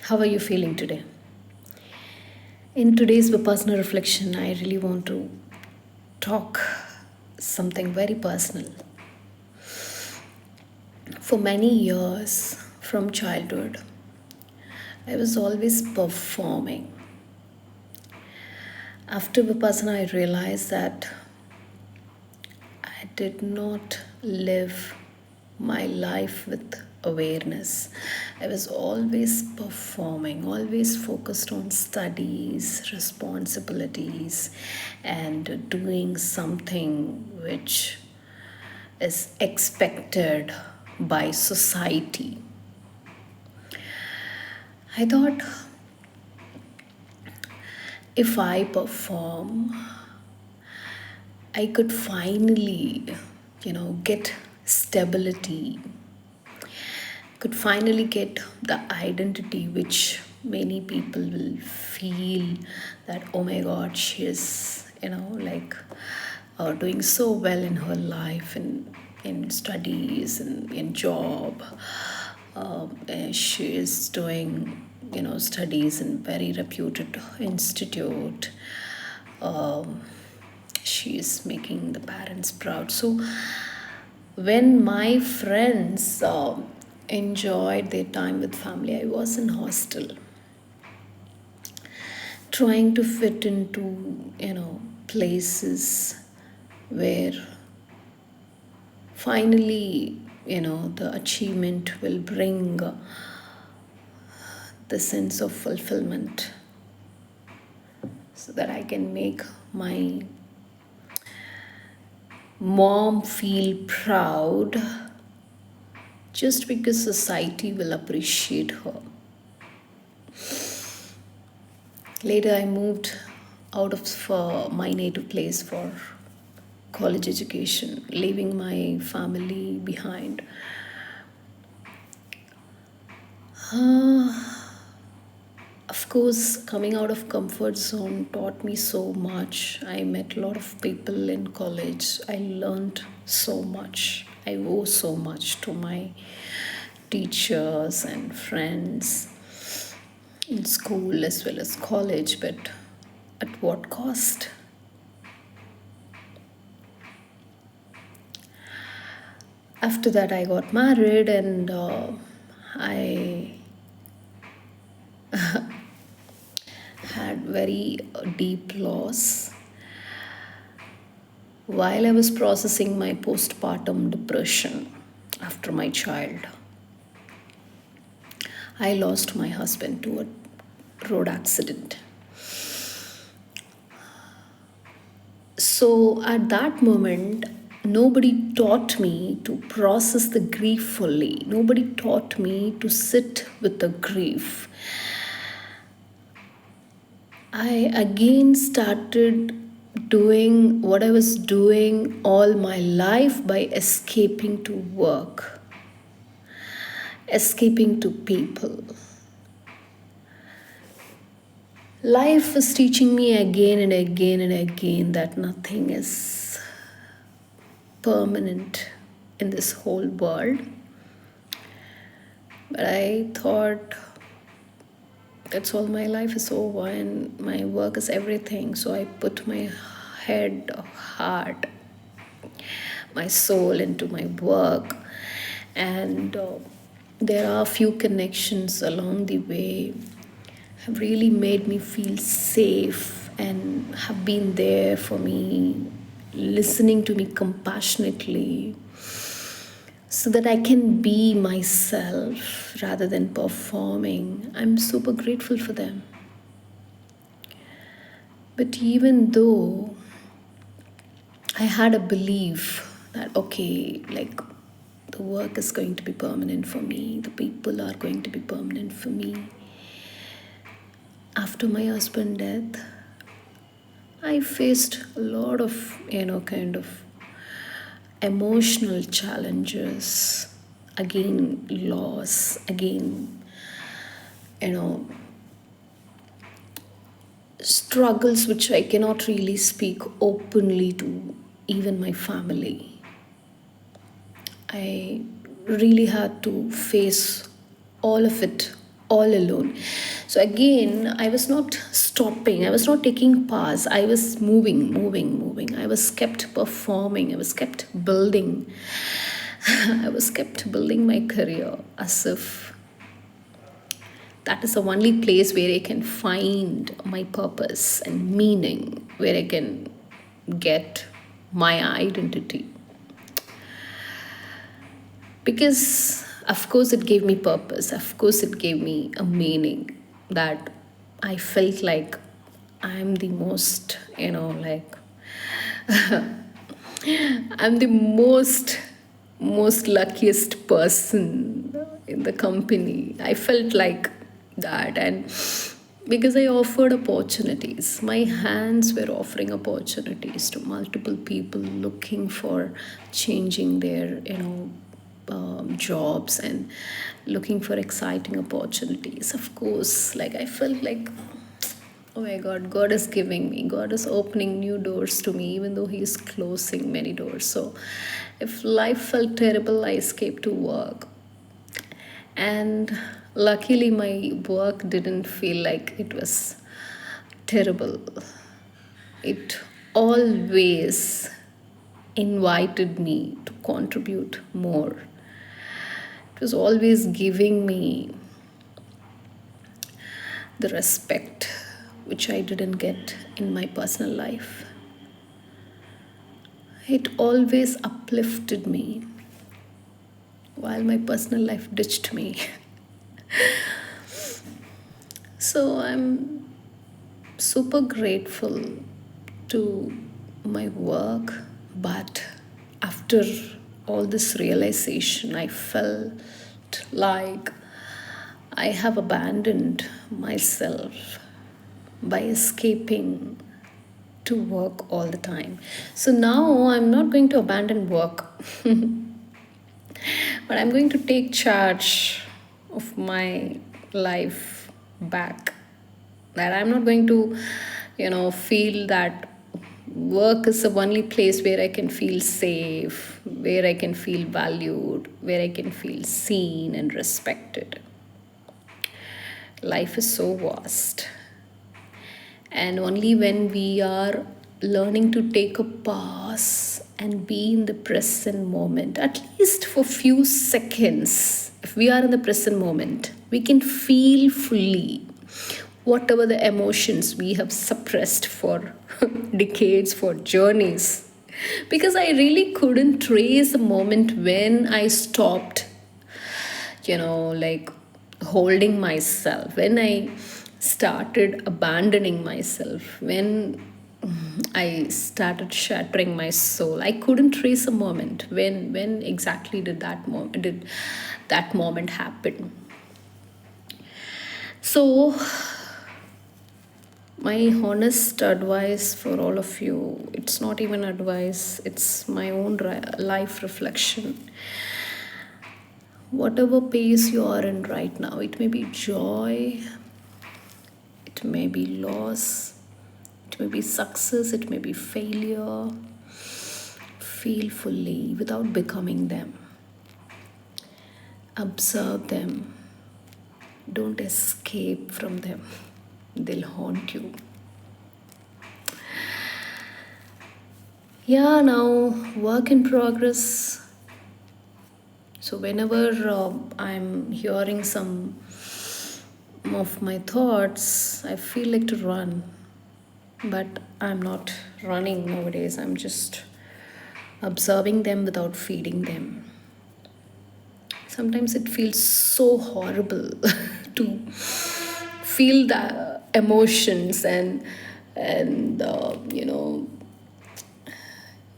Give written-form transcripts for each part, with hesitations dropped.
How are you feeling today? In today's Vipassana reflection, I really want to talk something very personal. For many years from childhood, I was always performing. After Vipassana, I realized that I did not live my life with awareness. I was always performing, always focused on studies, responsibilities, and doing something which is expected by society. I thought if I perform, I could finally, get stability, could finally get the identity which many people will feel that, oh my God, she is, doing so well in her life and in studies and in job. She is doing, studies in very reputed institute. She is making the parents proud. So when my friends enjoyed their time with family, I was in hostel, trying to fit into places where finally the achievement will bring the sense of fulfillment, so that I can make my mom feel proud, just because society will appreciate her. Later, I moved out of my native place for college education, leaving my family behind. Of course, coming out of comfort zone taught me so much. I met a lot of people in college. I learned so much. I owe so much to my teachers and friends in school as well as college, but at what cost? After that, I got married, and I had very deep loss. While I was processing my postpartum depression after my child, I lost my husband to a road accident. So at that moment, nobody taught me to process the grief fully. Nobody taught me to sit with the grief. I again started doing what I was doing all my life by escaping to work, escaping to people. Life is teaching me again and again and again that nothing is permanent in this whole world. But I thought that's all, my life is over and my work is everything. So I put my head, heart, my soul into my work. And there are a few connections along the way have really made me feel safe and have been there for me, listening to me compassionately, so that I can be myself rather than performing. I'm super grateful for them. But even though I had a belief that, okay, like the work is going to be permanent for me, the people are going to be permanent for me, after my husband's death, I faced a lot of, kind of emotional challenges, again, loss, again, struggles which I cannot really speak openly to even my family. I really had to face all of it all alone. So again, I was not stopping, I was not taking pause, I was moving. I was kept performing, I was kept building. I was kept building my career as if that is the only place where I can find my purpose and meaning, where I can get my identity. Because of course it gave me purpose, of course it gave me a meaning, that I felt like I'm the most, like I'm the most luckiest person in the company. I felt like that. And because I offered opportunities, my hands were offering opportunities to multiple people looking for changing their, jobs and looking for exciting opportunities. Of course, like I felt like, oh my God, God is giving me, God is opening new doors to me, even though He is closing many doors. So if life felt terrible, I escaped to work. And luckily, my work didn't feel like it was terrible. It always invited me to contribute more. It was always giving me the respect which I didn't get in my personal life. It always uplifted me while my personal life ditched me. So I'm super grateful to my work, but after all this realization, I felt like I have abandoned myself by escaping to work all the time. So now I'm not going to abandon work, but I'm going to take charge of my life back. That I'm not going to, feel that work is the only place where I can feel safe, where I can feel valued, where I can feel seen and respected. Life is so vast. And only when we are learning to take a pause and be in the present moment, at least for few seconds, if we are in the present moment, we can feel fully whatever the emotions we have suppressed for decades, for journeys. Because I really couldn't trace a moment when I stopped, like holding myself, when I started abandoning myself, when I started shattering my soul. I couldn't trace a moment when exactly did that moment happen. So my honest advice for all of you, it's not even advice, it's my own life reflection. Whatever pace you are in right now, it may be joy, it may be loss, it may be success, it may be failure. Feel fully without becoming them. Observe them. Don't escape from them. They'll haunt you. Yeah, now work in progress. So whenever I'm hearing some of my thoughts, I feel like to run. But I'm not running nowadays. I'm just observing them without feeding them. Sometimes it feels so horrible to feel the emotions, and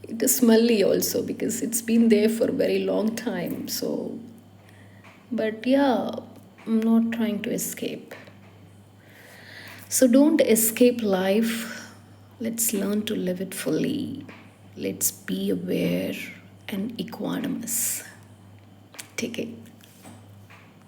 it is smelly also because it's been there for a very long time. So, but yeah, I'm not trying to escape. So don't escape life. Let's learn to live it fully. Let's be aware and equanimous. Take it.